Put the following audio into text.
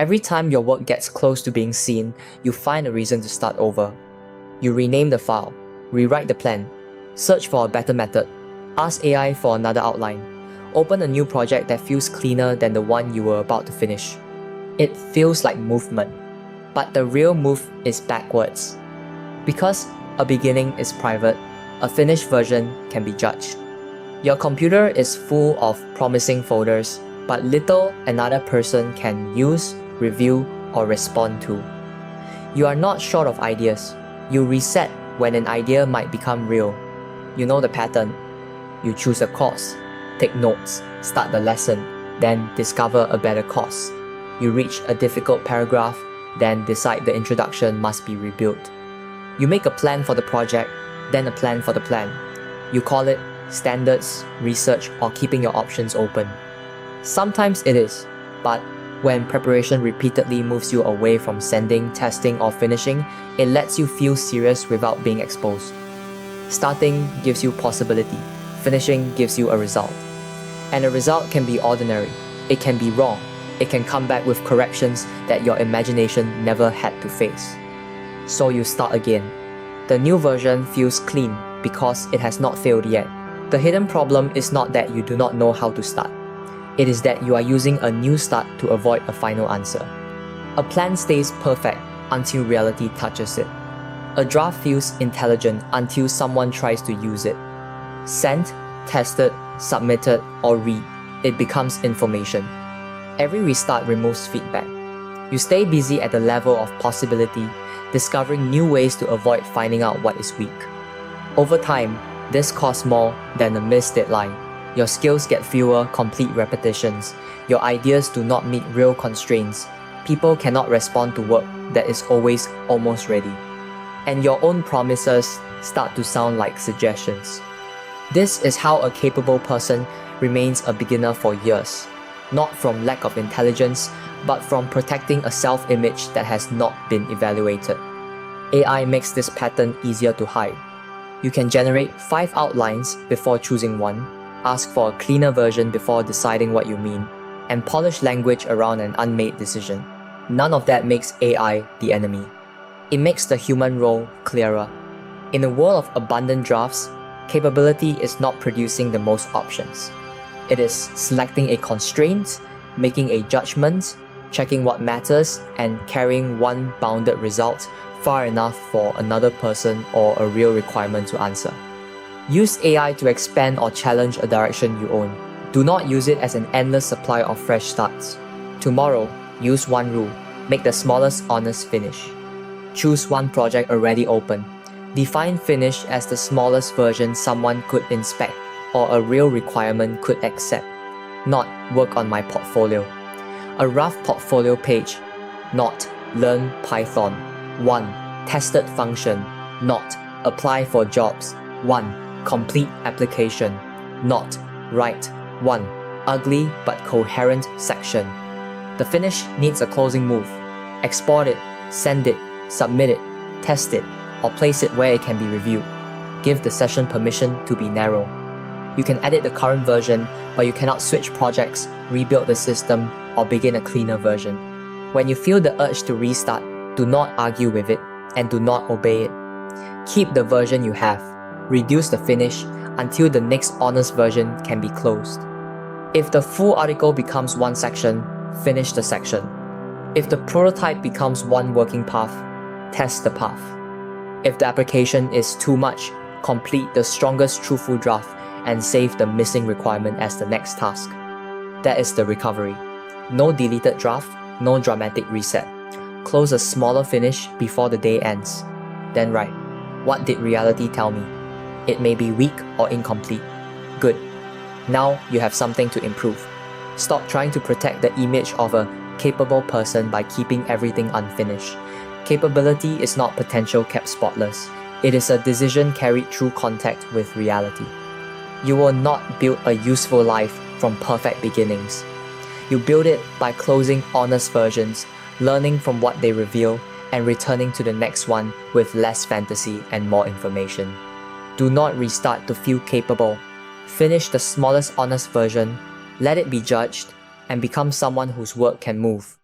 Every time your work gets close to being seen, you find a reason to start over. You rename the file, rewrite the plan, search for a better method, ask AI for another outline, open a new project that feels cleaner than the one you were about to finish. It feels like movement, but the real move is backwards. Because a beginning is private, a finished version can be judged. Your computer is full of promising folders, but little another person can use, review, or respond to. You are not short of ideas. You reset when an idea might become real. You know the pattern. You choose a course, take notes, start the lesson, then discover a better course. You reach a difficult paragraph, then decide the introduction must be rebuilt. You make a plan for the project, then a plan for the plan. You call it standards, research, or keeping your options open. Sometimes it is, but when preparation repeatedly moves you away from sending, testing, or finishing, it lets you feel serious without being exposed. Starting gives you possibility, finishing gives you a result. And a result can be ordinary, it can be wrong, it can come back with corrections that your imagination never had to face. So you start again. The new version feels clean because it has not failed yet. The hidden problem is not that you do not know how to start. It is that you are using a new start to avoid a final answer. A plan stays perfect until reality touches it. A draft feels intelligent until someone tries to use it. Sent, tested, submitted, or read, it becomes information. Every restart removes feedback. You stay busy at the level of possibility, discovering new ways to avoid finding out what is weak. Over time, this costs more than a missed deadline. Your skills get fewer complete repetitions. Your ideas do not meet real constraints. People cannot respond to work that is always almost ready. And your own promises start to sound like suggestions. This is how a capable person remains a beginner for years. Not from lack of intelligence, but from protecting a self-image that has not been evaluated. AI makes this pattern easier to hide. You can generate 5 outlines before choosing one, ask for a cleaner version before deciding what you mean, and polish language around an unmade decision. None of that makes AI the enemy. It makes the human role clearer. In a world of abundant drafts, capability is not producing the most options. It is selecting a constraint, making a judgment, checking what matters, and carrying one bounded result far enough for another person or a real requirement to answer. Use AI to expand or challenge a direction you own. Do not use it as an endless supply of fresh starts. Tomorrow, use one rule. Make the smallest honest finish. Choose one project already open. Define finish as the smallest version someone could inspect or a real requirement could accept. Not work on my portfolio. A rough portfolio page. Not learn Python. 1. Tested function. Not apply for jobs. 1. Complete application. Not write 1. Ugly but coherent section. The finish needs a closing move. Export it, send it, submit it, test it, or place it where it can be reviewed. Give the session permission to be narrow. You can edit the current version, but you cannot switch projects, rebuild the system, or begin a cleaner version. When you feel the urge to restart, do not argue with it and do not obey it. Keep the version you have. Reduce the finish until the next honest version can be closed. If the full article becomes one section, finish the section. If the prototype becomes one working path, test the path. If the application is too much, complete the strongest truthful draft and save the missing requirement as the next task. That is the recovery. No deleted draft, no dramatic reset. Close a smaller finish before the day ends. Then write, what did reality tell me? It may be weak or incomplete. Good. Now you have something to improve. Stop trying to protect the image of a capable person by keeping everything unfinished. Capability is not potential kept spotless. It is a decision carried through contact with reality. You will not build a useful life from perfect beginnings. You build it by closing honest versions, learning from what they reveal, and returning to the next one with less fantasy and more information. Do not restart to feel capable. Finish the smallest honest version, let it be judged, and become someone whose work can move.